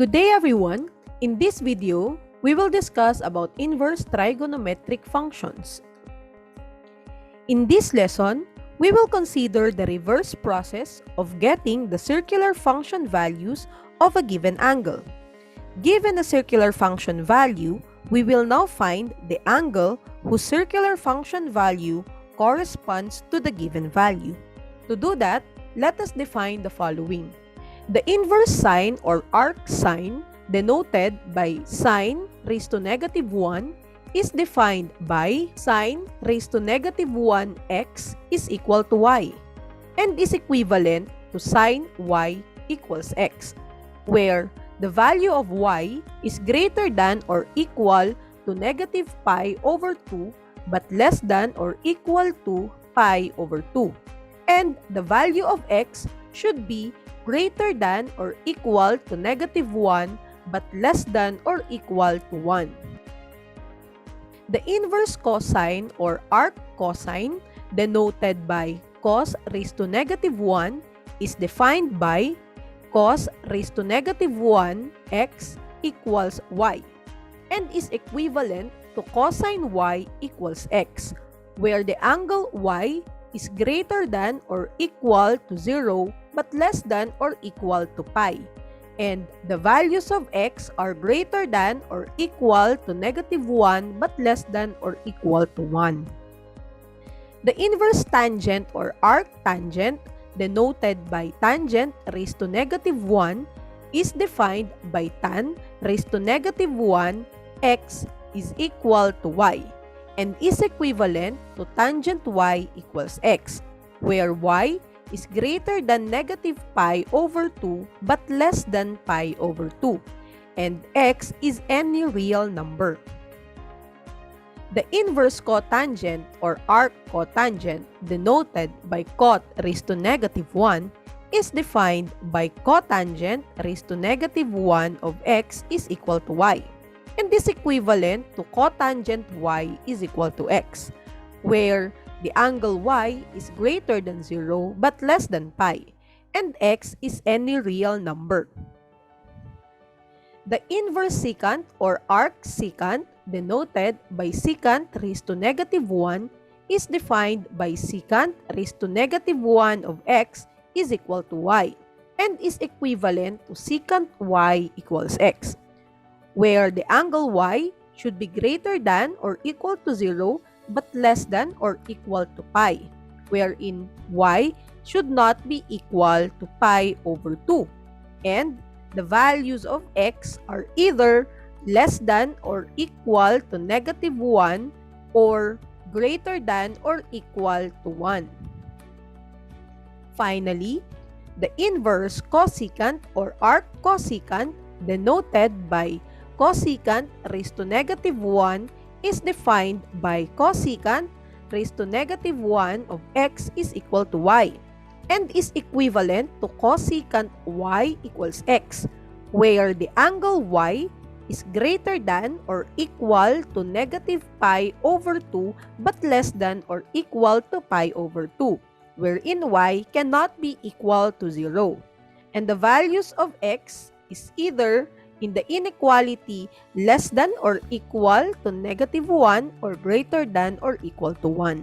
Good day everyone! In this video, we will discuss about inverse trigonometric functions. In this lesson, we will consider the reverse process of getting the circular function values of a given angle. Given a circular function value, we will now find the angle whose circular function value corresponds to the given value. To do that, let us define the following. The inverse sine or arc sine, denoted by sine raised to negative 1, is defined by sine raised to negative 1x is equal to y, and is equivalent to sine y equals x, where the value of y is greater than or equal to negative pi over 2 but less than or equal to pi over 2, and the value of x should be greater than or equal to negative 1 but less than or equal to 1. The inverse cosine or arc cosine, denoted by cos raised to negative 1, is defined by cos raised to negative 1 x equals y, and is equivalent to cosine y equals x, where the angle y is greater than or equal to 0 but less than or equal to pi, and the values of x are greater than or equal to negative 1 but less than or equal to 1. The inverse tangent or arc tangent, denoted by tangent raised to negative 1, is defined by tan raised to negative 1 x is equal to y, and is equivalent to tangent y equals x, where y is greater than negative pi over 2 but less than pi over 2, and x is any real number. The inverse cotangent or arc cotangent, denoted by cot raised to negative 1, is defined by cotangent raised to negative 1 of x is equal to y, and is equivalent to cotangent y is equal to x, where the angle y is greater than 0 but less than pi, and x is any real number. The inverse secant or arc secant, denoted by secant raised to negative 1, is defined by secant raised to negative 1 of x is equal to y, and is equivalent to secant y equals x, where the angle y should be greater than or equal to 0 but less than or equal to pi, wherein y should not be equal to pi over 2, and the values of x are either less than or equal to negative 1 or greater than or equal to 1. Finally, the inverse cosecant or arc cosecant, denoted by cosecant raised to negative 1, is defined by cosecant raised to negative 1 of x is equal to y, and is equivalent to cosecant y equals x, where the angle y is greater than or equal to negative pi over 2 but less than or equal to pi over 2, wherein y cannot be equal to 0, and the values of x is either in the inequality less than or equal to negative 1 or greater than or equal to 1.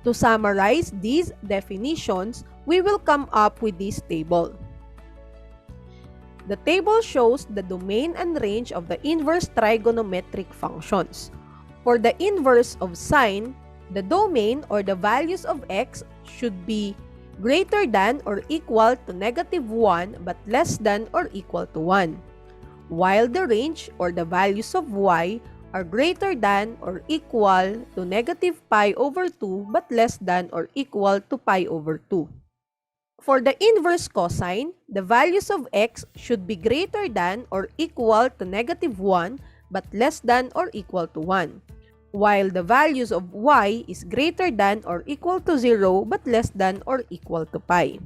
To summarize these definitions, we will come up with this table. The table shows the domain and range of the inverse trigonometric functions. For the inverse of sine, the domain or the values of x should be greater than or equal to negative 1 but less than or equal to 1, while the range or the values of y are greater than or equal to negative pi over 2 but less than or equal to pi over 2. For the inverse cosine, the values of x should be greater than or equal to negative 1 but less than or equal to 1, while the values of y is greater than or equal to 0 but less than or equal to pi.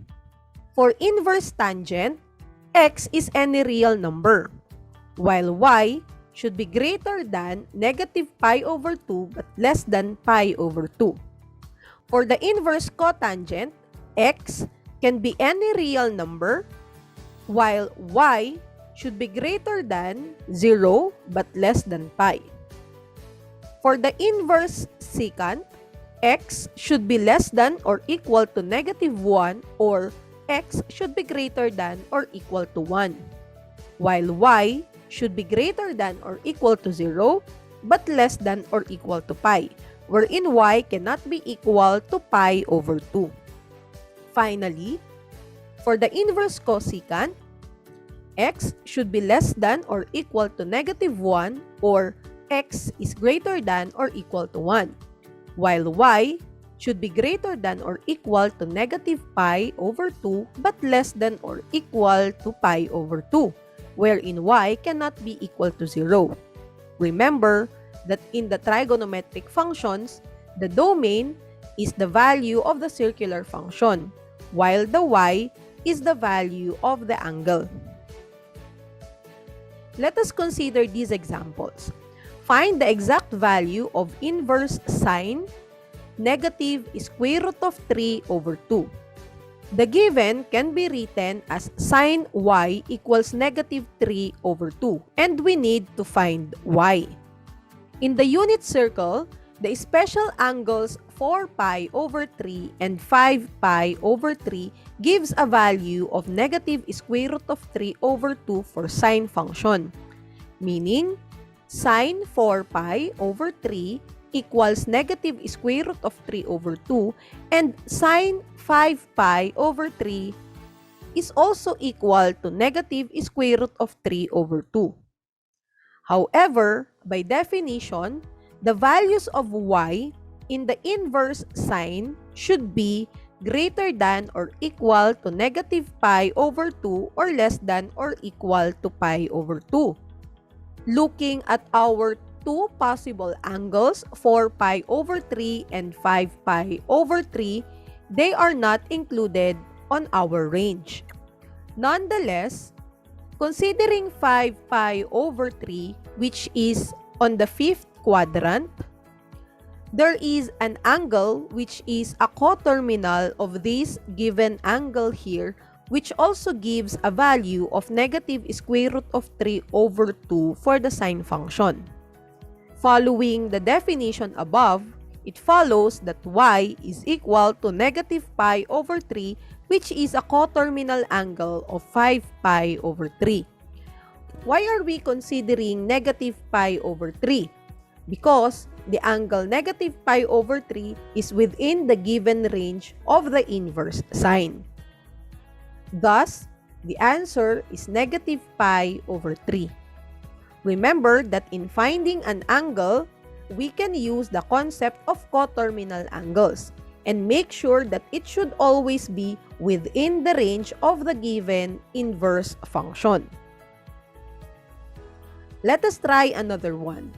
For inverse tangent, x is any real number, while y should be greater than negative pi over 2 but less than pi over 2. For the inverse cotangent, x can be any real number, while y should be greater than 0 but less than pi. For the inverse secant, x should be less than or equal to -1 or x should be greater than or equal to 1, while y should be greater than or equal to 0 but less than or equal to pi, wherein y cannot be equal to pi over 2. Finally, for the inverse cosecant, x should be less than or equal to -1 or x is greater than or equal to 1, while y should be greater than or equal to -pi over 2 but less than or equal to pi over 2, wherein y cannot be equal to 0. Remember that in the trigonometric functions, the domain is the value of the circular function, while the y is the value of the angle. Let us consider these examples. Find the exact value of inverse sine -√3 over 2. The given can be written as sine y equals -3 over 2, and we need to find y. In the unit circle, the special angles 4 pi over 3 and 5 pi over 3 gives a value of -√3 over 2 for sine function, meaning sine 4 pi over 3 equals -√3 over 2, and sine 5 pi over 3 is also equal to -√3 over 2. However, by definition, the values of y in the inverse sine should be greater than or equal to -pi over 2 or less than or equal to pi over 2. Looking at our two possible angles, 4 pi over 3 and 5 pi over 3, they are not included on our range. Nonetheless, considering 5 pi over 3, which is on the 5th quadrant, there is an angle which is a coterminal of this given angle here, which also gives a value of -√3 over 2 for the sine function. Following the definition above, it follows that y is equal to -pi over 3, which is a coterminal angle of 5 pi over 3. Why are we considering -pi over 3? Because the angle -pi over 3 is within the given range of the inverse sine. Thus, the answer is -pi over 3. Remember that in finding an angle, we can use the concept of coterminal angles and make sure that it should always be within the range of the given inverse function. Let us try another one.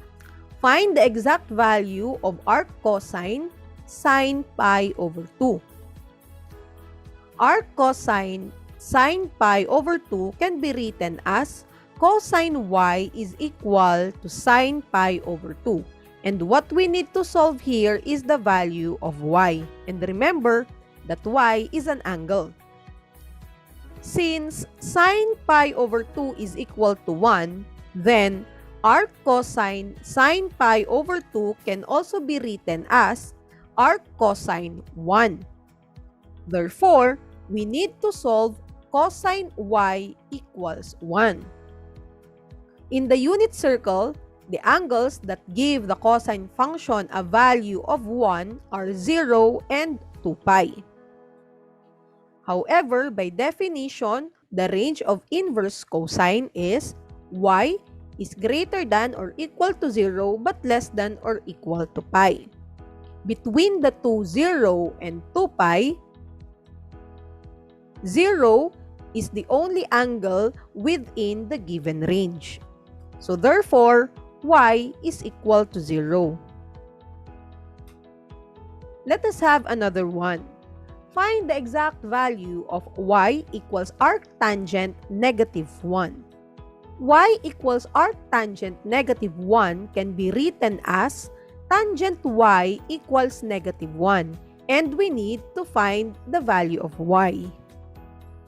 Find the exact value of arc cosine sine pi over 2. Arc cosine sine pi over 2 can be written as cosine y is equal to sine pi over 2. And what we need to solve here is the value of y. And remember that y is an angle. Since sine pi over 2 is equal to 1, then arc cosine sine pi over 2 can also be written as arc cosine 1. Therefore, we need to solve cosine y equals 1. In the unit circle, the angles that give the cosine function a value of 1 are 0 and 2 pi. However, by definition, the range of inverse cosine is y is greater than or equal to 0 but less than or equal to pi. Between the two 0 and 2 pi, 0 is the only angle within the given range. So therefore, y is equal to 0. Let us have another one. Find the exact value of y equals arctangent -1. Y equals arctangent -1 can be written as tangent y equals -1, and we need to find the value of y.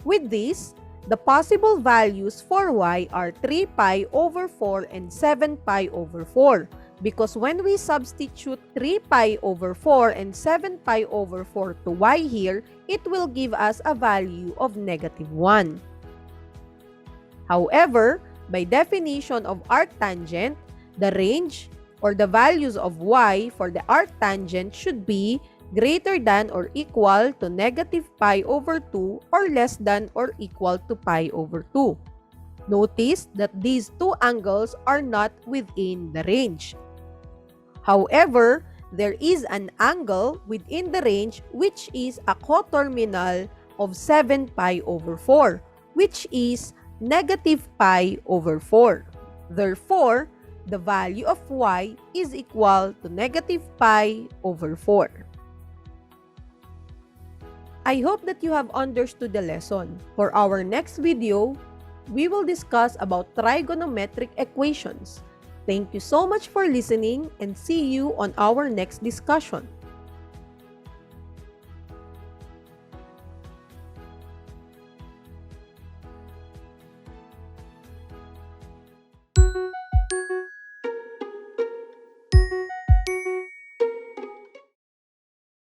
With this, The possible values for y are 3 pi over 4 and 7 pi over 4. Because when we substitute 3 pi over 4 and 7 pi over 4 to y here, it will give us a value of -1. However, by definition of arctangent, the range or the values of y for the arctangent should be greater than or equal to -pi over 2 or less than or equal to pi over 2. Notice that these two angles are not within the range. However, there is an angle within the range which is a coterminal of 7 pi over 4, which is -pi over 4. Therefore, the value of y is equal to -pi over 4. I hope that you have understood the lesson. For our next video, we will discuss about trigonometric equations. Thank you so much for listening and see you on our next discussion.